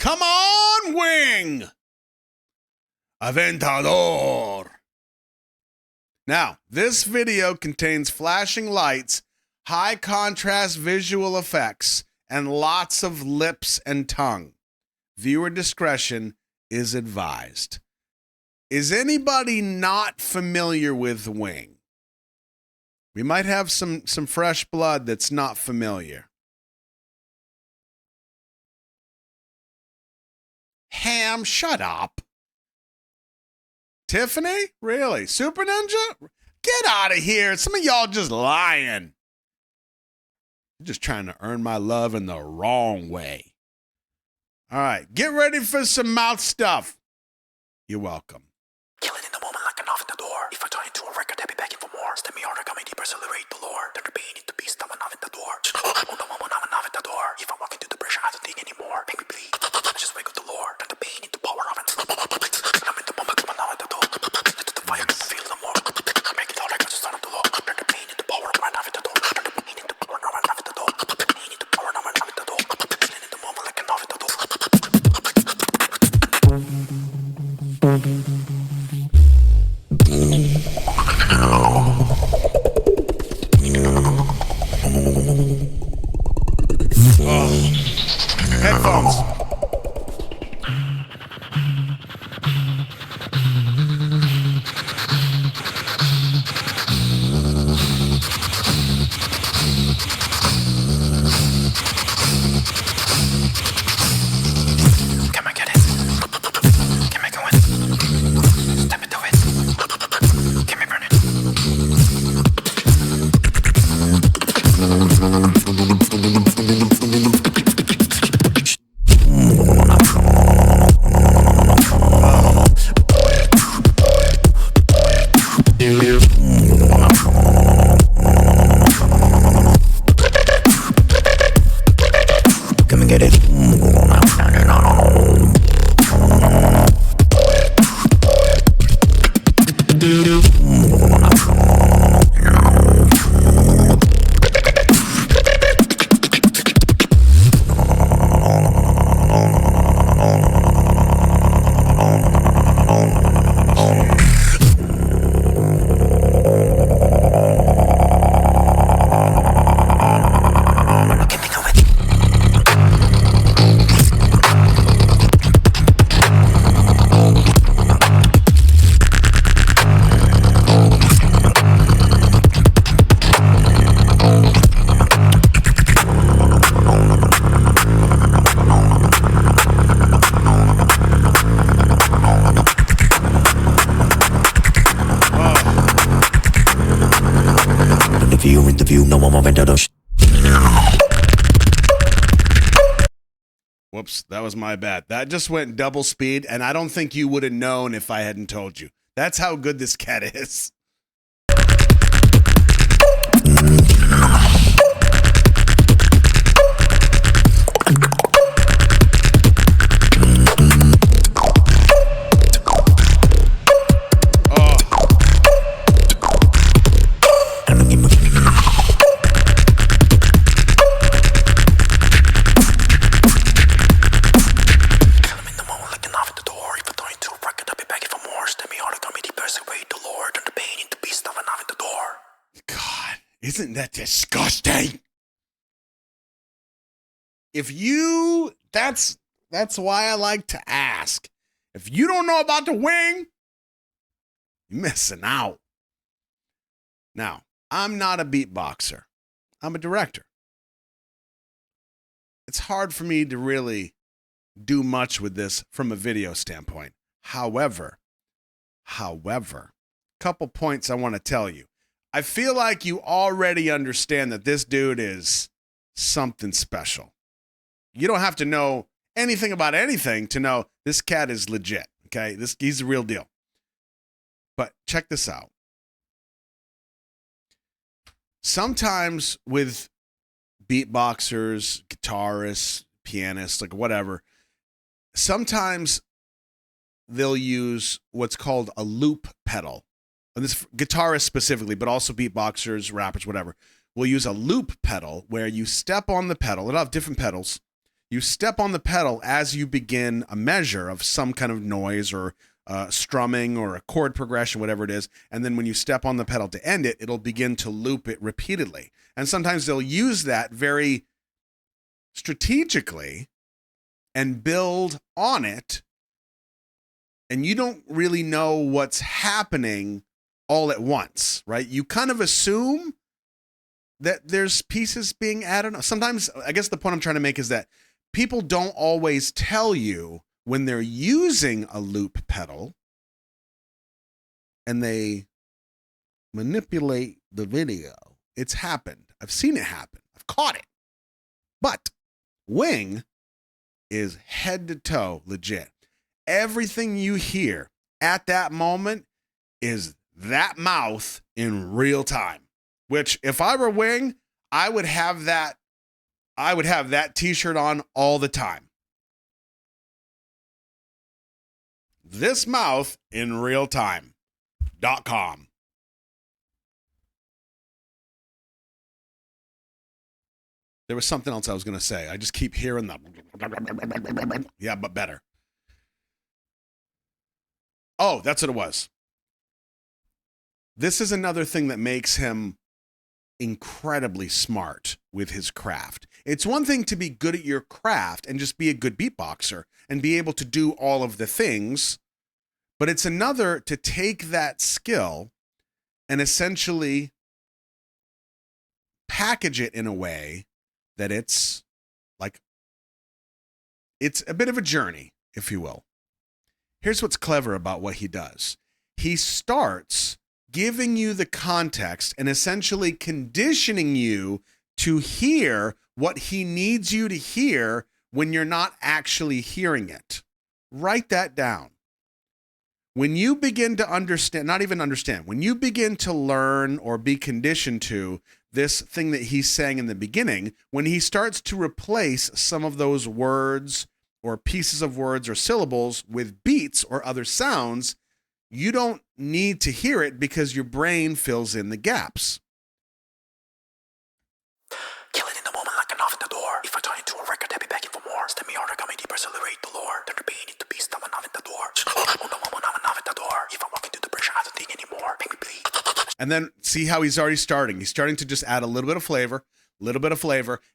Come on, wing! Aventador. Now, this video contains flashing lights, high contrast visual effects, and lots of lips and tongue. Viewer discretion is advised. Is anybody not familiar with Wing? We might have some fresh blood that's not familiar. Ham, shut up. Tiffany? Really? Super Ninja? Get out of here. Some of y'all just lying. You're just trying to earn my love in the wrong way. All right, get ready for some mouth stuff. You're welcome. Killing in the moment like an Aventador. If I turn into a record, I'll be begging for more. Step me harder, come deeper, accelerate the lore. Turn the pain into beast, I'm an Aventador. On the moment, I'm an Aventador. If I walk into the pressure, I don't think anymore. Make me bleed. I just wake up the lore. Turn the pain into power of it. I'm in the moment, I'm an Aventador. Let the fire feel the more. Make it all like I just started the law. Turn the pain into power of an Aventador. Turn the pain into power of an Aventador. Pain into power of an Aventador. Killing in the moment like an Aventador. Headphones. Can I get it? Can I go in? Step into it. Can we burn it? Come and get it. Interview, no more Aventador. Whoops, that was my bad. That just went double speed, and I don't think you would have known if I hadn't told you. That's how good this cat is. Isn't that disgusting? If you, that's why I like to ask. If you don't know about the Wing, you're missing out. Now, I'm not a beatboxer. I'm a director. It's hard for me to really do much with this from a video standpoint. However, couple points I want to tell you. I feel like you already understand that this dude is something special. You don't have to know anything about anything to know this cat is legit, okay? He's the real deal. But check this out. Sometimes with beatboxers, guitarists, pianists, like whatever, sometimes they'll use what's called a loop pedal. And this guitarists specifically, but also beatboxers, rappers, whatever, will use a loop pedal where you step on the pedal. It'll have different pedals. You step on the pedal as you begin a measure of some kind of noise or strumming or a chord progression, whatever it is. And then when you step on the pedal to end it, it'll begin to loop it repeatedly. And sometimes they'll use that very strategically and build on it. And you don't really know what's happening all at once, right? You kind of assume that there's pieces being added. Sometimes, I guess the point I'm trying to make is that people don't always tell you when they're using a loop pedal and they manipulate the video. It's happened. I've seen it happen. I've caught it. But Wing is head to toe legit. Everything you hear at that moment is that mouth in real time, which if I were Wing, I would have that t-shirt on all the time. This mouth in real time.com. There was something else I was going to say. I just keep hearing the yeah, but better. Oh, that's what it was. This is another thing that makes him incredibly smart with his craft. It's one thing to be good at your craft and just be a good beatboxer and be able to do all of the things, but it's another to take that skill and essentially package it in a way that it's a bit of a journey, if you will. Here's what's clever about what he does. He starts giving you the context and essentially conditioning you to hear what he needs you to hear when you're not actually hearing it. Write that down. When you begin to understand, not even understand, when you begin to learn or be conditioned to this thing that he's saying in the beginning, when he starts to replace some of those words or pieces of words or syllables with beats or other sounds, you don't need to hear it because your brain fills in the gaps. Killing in the moment like an Aventador. If I turn into a record, I'll be begging for more. Step me harder, coming deeper, accelerate the lore. Turn the pain into beast, I'm an Aventador. On the moment, I'm an Aventador. If I'm walking through the pressure, I don't think anymore. Make me bleed. And then see how he's already starting. He's starting to just add a little bit of flavor,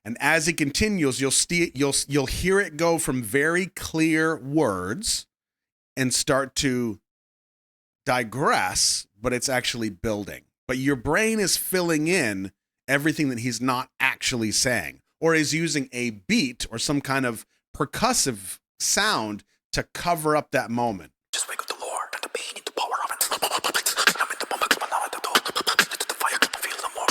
and as he continues, you'll hear it go from very clear words and start to digress, but it's actually building. But your brain is filling in everything that he's not actually saying, or is using a beat or some kind of percussive sound to cover up that moment. Just wake up the lore. Turn the pain into power of it. I'm in the moment, I'm an Aventador. Into the fire, feel the more.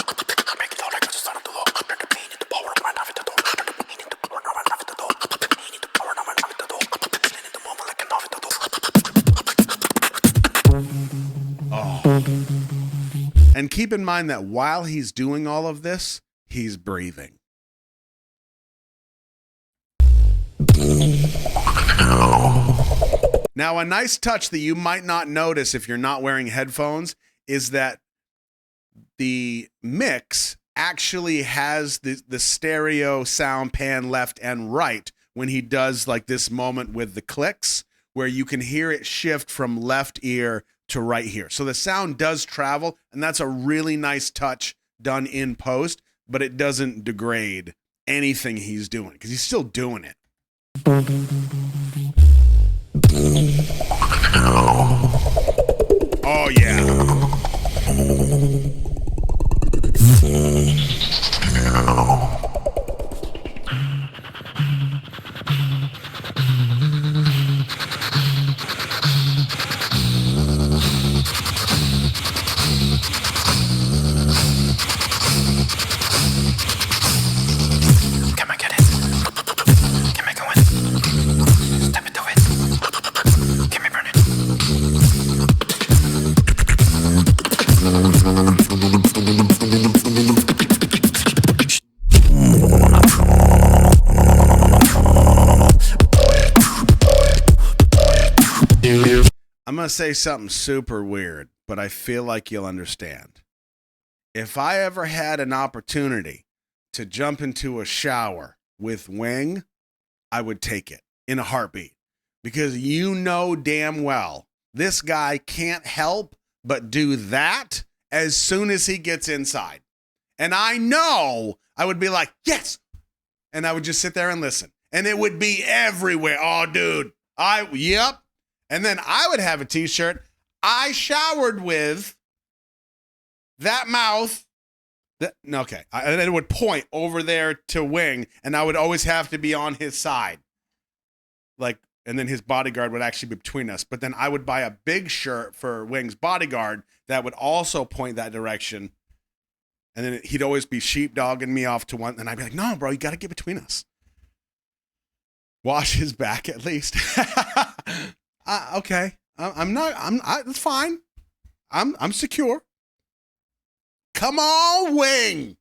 Make it all like the start of the law. Turn the pain into power of an Aventador. Turn the pain into power of an Aventador. Turn the pain into power of an Aventador. Killing in the moment like an Aventador. Oh. And keep in mind that while he's doing all of this, he's breathing. Now, a nice touch that you might not notice if you're not wearing headphones is that the mix actually has the stereo sound pan left and right when he does like this moment with the clicks, where you can hear it shift from left ear to right here. So the sound does travel, and that's a really nice touch done in post, but it doesn't degrade anything he's doing because he's still doing it. Oh, yeah. Can I get it? Can I go in? Step into it. Can we burn it? I'm going to say something super weird, but I feel like you'll understand. If I ever had an opportunity to jump into a shower with Wing, I would take it in a heartbeat, because you know damn well this guy can't help but do that as soon as he gets inside. And I know I would be like, yes. And I would just sit there and listen. And it would be everywhere. Oh, dude. Yep. And then I would have a t-shirt I showered with, that mouth. Okay. And it would point over there to Wing, and I would always have to be on his side. Like, and then his bodyguard would actually be between us. But then I would buy a big shirt for Wing's bodyguard that would also point that direction. And then he'd always be sheepdogging me off to one. And I'd be like, no, bro, you got to get between us. Wash his back at least. Okay. It's fine. I'm secure. Come on, Wing.